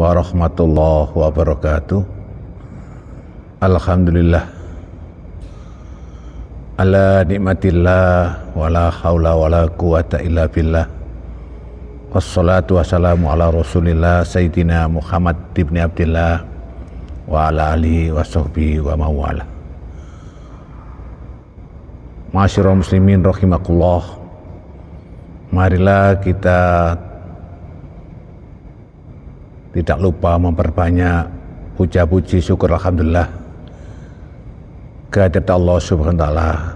warahmatullahi wabarakatuh. Alhamdulillah ala nikmatillah wala haula wala quwata illa billah. Wassalatu wassalamu ala rasulillah Sayyidina Muhammad ibn Abdillah wa ala alihi wa sahbihi wa mawala. Ma'asyiral muslimin rahimakumullah, marilah kita tidak lupa memperbanyak puja-puji syukur alhamdulillah kehadirat Allah subhanahu wa ta'ala.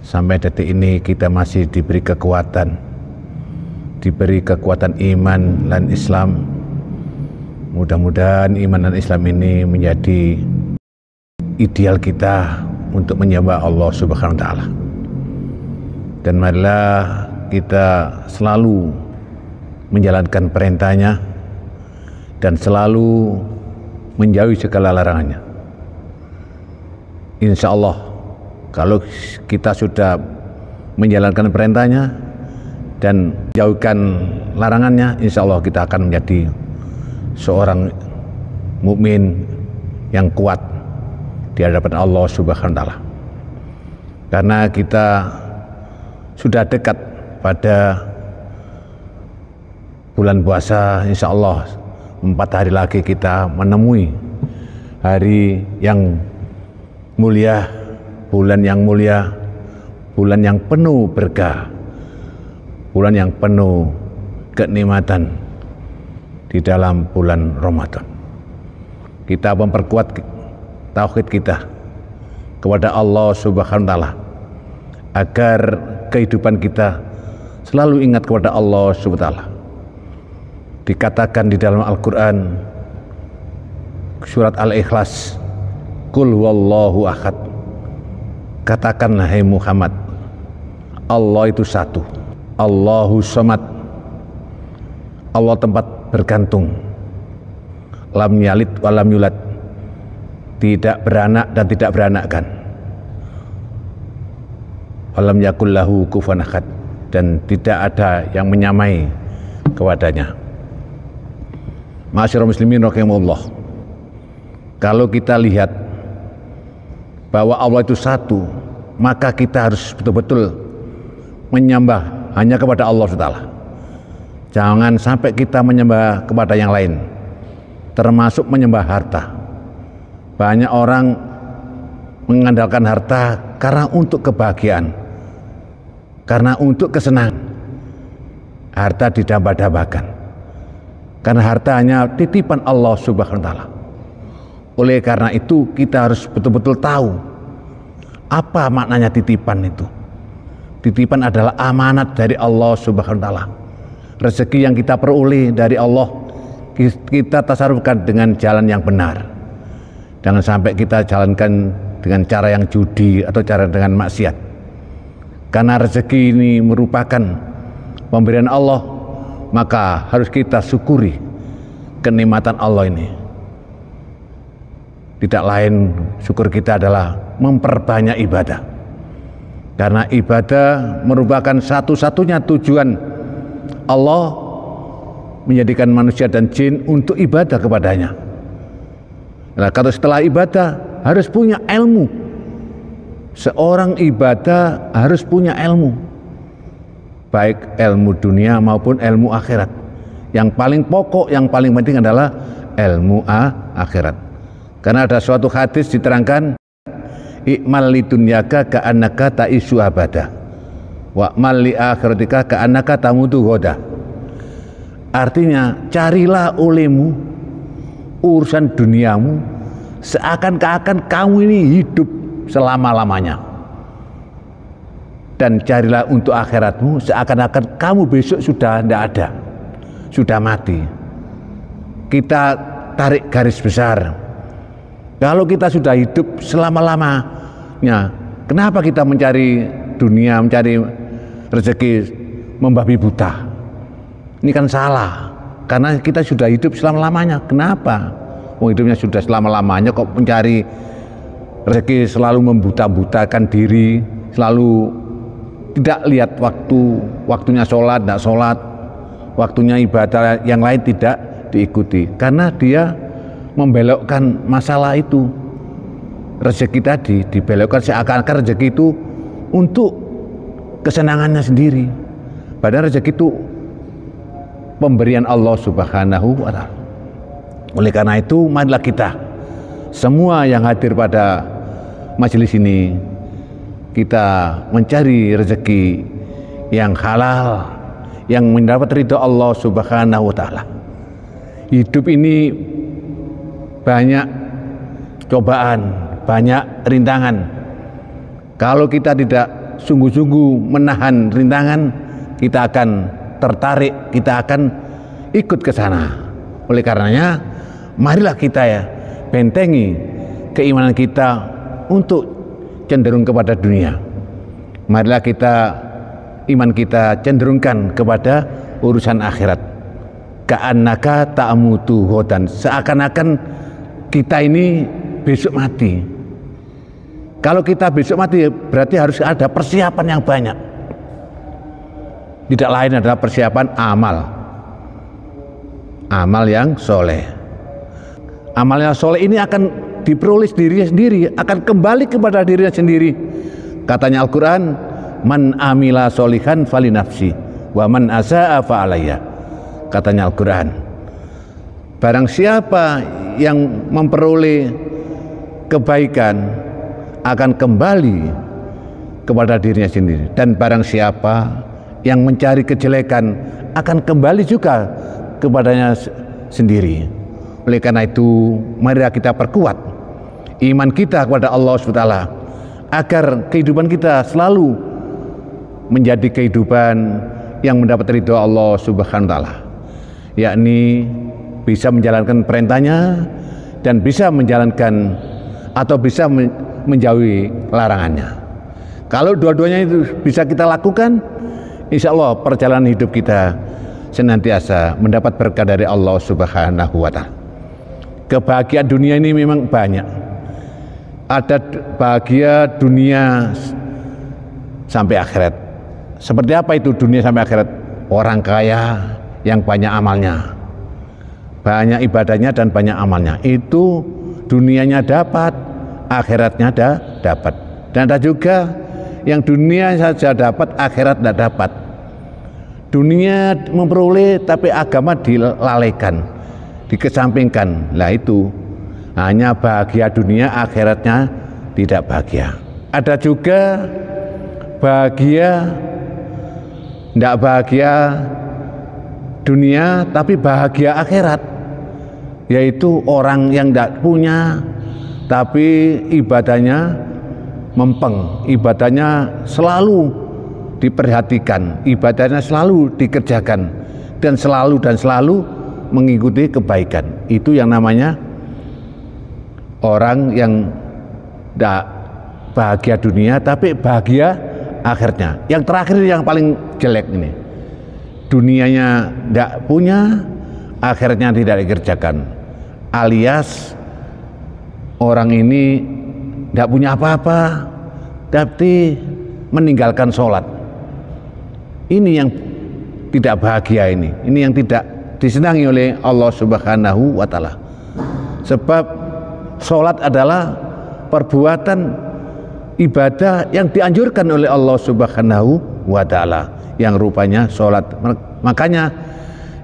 Sampai detik ini kita masih diberi kekuatan iman dan Islam. Mudah-mudahan iman dan Islam ini menjadi ideal kita untuk menyembah Allah subhanahu wa ta'ala. Dan marilah kita selalu menjalankan perintahnya dan selalu menjauhi segala larangannya. Insya Allah kalau kita sudah menjalankan perintahnya dan jauhkan larangannya, insya Allah kita akan menjadi seorang mukmin yang kuat di hadapan Allah subhanahu wa ta'ala. Karena kita sudah dekat pada bulan puasa, insya Allah 4 hari lagi kita menemui hari yang mulia, bulan yang mulia, bulan yang penuh berkah, bulan yang penuh kenikmatan di dalam bulan Ramadan. Kita memperkuat tauhid kita kepada Allah subhanahu wa ta'ala agar kehidupan kita selalu ingat kepada Allah subhanahu wa ta'ala. Dikatakan di dalam Al-Quran surat Al-Ikhlas, Qul huwallahu ahad, katakanlah hai Muhammad, Allah itu satu, Allahu somad, Allah tempat bergantung, lam yalid walam yulad, tidak beranak dan tidak beranakkan, walam yakul lahu kufuwan ahad, dan tidak ada yang menyamai kepadanya. Ma'asyiral muslimin rahimakumullah, kalau kita lihat bahwa Allah itu satu, maka kita harus betul-betul menyembah hanya kepada Allah SWT. Jangan sampai kita menyembah kepada yang lain, termasuk menyembah harta. Banyak orang mengandalkan harta karena untuk kebahagiaan, karena untuk kesenangan. Harta didambah-dambakan, karena harta hanya titipan Allah subhanahu wa ta'ala. Oleh karena itu kita harus betul-betul tahu apa maknanya titipan itu. Titipan adalah amanat dari Allah subhanahu wa ta'ala. Rezeki yang kita peroleh dari Allah, kita tasarrufkan dengan jalan yang benar. Jangan sampai kita jalankan dengan cara yang judi atau cara dengan maksiat. Karena rezeki ini merupakan pemberian Allah, maka harus kita syukuri kenikmatan Allah ini. Tidak lain syukur kita adalah memperbanyak ibadah. Karena ibadah merupakan satu-satunya tujuan Allah menjadikan manusia dan jin untuk ibadah kepadanya. Nah, kalau setelah ibadah harus punya ilmu. Seorang ibadah harus punya ilmu, baik ilmu dunia maupun ilmu akhirat. Yang paling pokok, yang paling penting adalah ilmu akhirat. Karena ada suatu hadis diterangkan, ikmal li dunyaka ka'annaka ta'isu abada wa mal li akhiratika ka'annaka tamutu ghoda. Artinya, carilah olehmu urusan duniamu seakan-akan kamu ini hidup selama-lamanya, dan carilah untuk akhiratmu seakan-akan kamu besok sudah tidak ada, sudah mati. Kita tarik garis besar, kalau kita sudah hidup selama-lamanya, kenapa kita mencari dunia, mencari rezeki membabi buta? Ini kan salah, karena kita sudah hidup selama-lamanya. Kenapa? Hidupnya sudah selama-lamanya kok mencari rezeki, selalu membuta-butakan diri, selalu tidak lihat waktunya sholat, tidak sholat, waktunya ibadah yang lain tidak diikuti, karena dia membelokkan masalah itu. Rezeki tadi dibelokkan seakan-akan rezeki itu untuk kesenangannya sendiri, padahal rezeki itu pemberian Allah Subhanahu wa Ta'ala. Oleh karena itu, marilah kita semua yang hadir pada majelis ini, kita mencari rezeki yang halal, yang mendapat ridha Allah Subhanahu wa Ta'ala. Hidup ini banyak cobaan, banyak rintangan. Kalau kita tidak sungguh-sungguh menahan rintangan, kita akan tertarik, kita akan ikut ke sana. Oleh karenanya, marilah kita bentengi keimanan kita untuk cenderung kepada dunia. Marilah iman kita cenderungkan kepada urusan akhirat. Ka'annaka ta'mutu ghadan, seakan-akan kita ini besok mati. Kalau kita besok mati, berarti harus ada persiapan yang banyak. Tidak lain adalah persiapan amal yang soleh. Amal yang soleh ini akan diperoleh dirinya sendiri, akan kembali kepada dirinya sendiri. Katanya Al-Quran, man amila solihan falinafsi wa man asa'a fa'alayya. Katanya Al-Quran, barang siapa yang memperoleh kebaikan akan kembali kepada dirinya sendiri, dan barang siapa yang mencari kejelekan akan kembali juga kepadanya sendiri. Oleh karena itu, mari kita perkuat iman kita kepada Allah SWT, agar kehidupan kita selalu menjadi kehidupan yang mendapat ridho Allah Subhanahu wa Ta'ala, yakni bisa menjalankan perintahnya dan bisa menjalankan atau bisa menjauhi larangannya. Kalau dua-duanya itu bisa kita lakukan, insya Allah perjalanan hidup kita senantiasa mendapat berkah dari Allah Subhanahu wa Ta'ala. Kebahagiaan dunia ini memang banyak. Ada bahagia dunia sampai akhirat. Seperti apa itu dunia sampai akhirat? Orang kaya yang banyak amalnya, banyak ibadahnya dan banyak amalnya, itu dunianya dapat, akhiratnya dapat. Dan ada juga yang dunia saja dapat, akhirat tidak dapat. Dunia memperoleh tapi agama dilalaikan, dikesampingkan. Lah itu hanya bahagia dunia, akhiratnya tidak bahagia. Ada juga bahagia, tidak bahagia dunia tapi bahagia akhirat, yaitu orang yang tidak punya tapi ibadahnya mempeng, ibadahnya selalu diperhatikan, ibadahnya selalu dikerjakan, dan selalu mengikuti kebaikan. Itu yang namanya orang yang tidak bahagia dunia tapi bahagia akhirnya. Yang terakhir yang paling jelek ini, dunianya tidak punya, akhirnya tidak dikerjakan, alias orang ini tidak punya apa-apa tapi meninggalkan sholat. Ini yang tidak bahagia, ini yang tidak disenangi oleh Allah Subhanahu wa Ta'ala. Sebab sholat adalah perbuatan ibadah yang dianjurkan oleh Allah Subhanahu wa Ta'ala, yang rupanya sholat. Makanya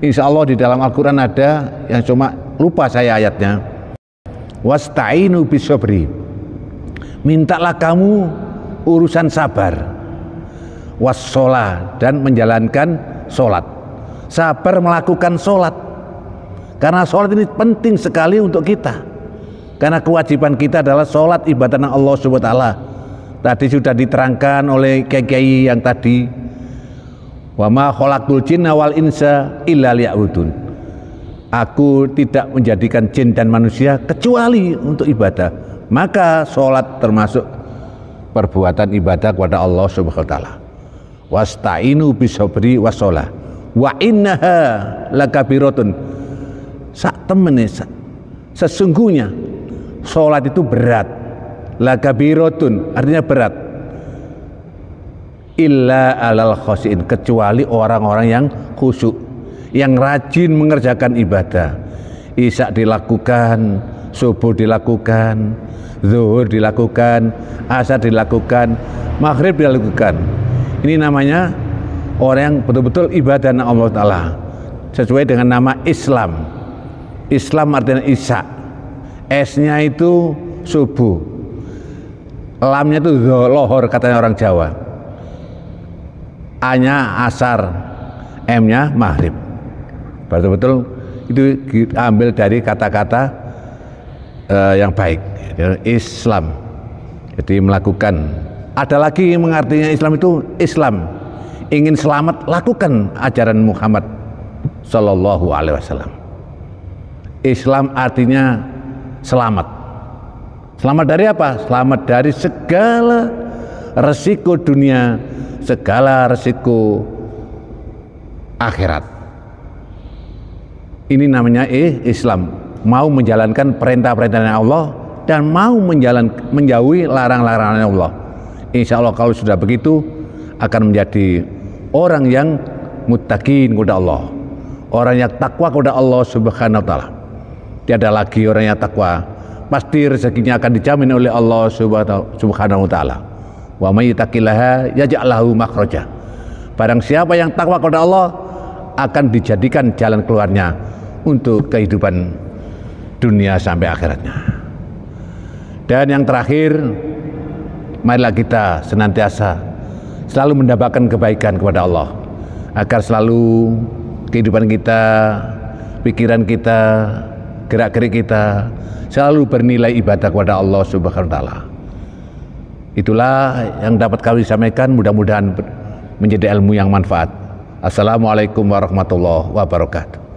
insya Allah di dalam Al-Quran ada yang cuma lupa saya ayatnya, wasta'inu bisobri, mintalah kamu urusan sabar, wassolah, dan menjalankan sholat. Sabar melakukan sholat, karena sholat ini penting sekali untuk kita, karena kewajiban kita adalah sholat, ibadah Allah Subhanahu wa Ta'ala. Tadi sudah diterangkan oleh kiai yang tadi, wa ma khalaqtul jinna wal insa illa liya'budun, aku tidak menjadikan jin dan manusia kecuali untuk ibadah. Maka sholat termasuk perbuatan ibadah kepada Allah Subhanahu wa Ta'ala. Wasta'inu bisobri wassolah wa innaha lakabiratun, sak temene sesungguhnya sholat itu berat. Lakabiratun artinya berat, illa alal khosiin, kecuali orang-orang yang khusyuk, yang rajin mengerjakan ibadah. Isya dilakukan, subuh dilakukan, zuhur dilakukan, asar dilakukan, maghrib dilakukan. Ini namanya orang yang betul-betul ibadah Allah Ta'ala sesuai dengan nama Islam. Islam artinya isya, S-nya itu subuh, lamnya itu lohor katanya orang Jawa, A-nya asar, M-nya maghrib. Betul-betul itu diambil dari kata-kata yang baik, Islam. Jadi melakukan. Ada lagi yang mengartinya Islam itu Islam, ingin selamat, lakukan ajaran Muhammad Sallallahu Alaihi Wasallam. Islam artinya selamat. Selamat dari apa? Selamat dari segala resiko dunia, segala resiko akhirat. Ini namanya Islam, mau menjalankan perintah-perintahnya Allah dan mau menjauhi larang-larangannya Allah. Insya Allah kalau sudah begitu akan menjadi orang yang muttaqin kepada Allah, orang yang takwa kepada Allah Subhanahu wa Ta'ala. Tiada lagi orang yang takwa, pasti rezekinya akan dijamin oleh Allah Subhanahu wa Ta'ala. Wa may yattaqillaha yaj'al lahu makhraja. Barang siapa yang takwa kepada Allah akan dijadikan jalan keluarnya untuk kehidupan dunia sampai akhiratnya. Dan yang terakhir, marilah kita senantiasa selalu mendapatkan kebaikan kepada Allah, agar selalu kehidupan kita, pikiran kita, gerak-gerik kita selalu bernilai ibadah kepada Allah Subhanahu wa Ta'ala. Itulah yang dapat kami sampaikan, mudah-mudahan menjadi ilmu yang manfaat. Assalamualaikum warahmatullahi wabarakatuh.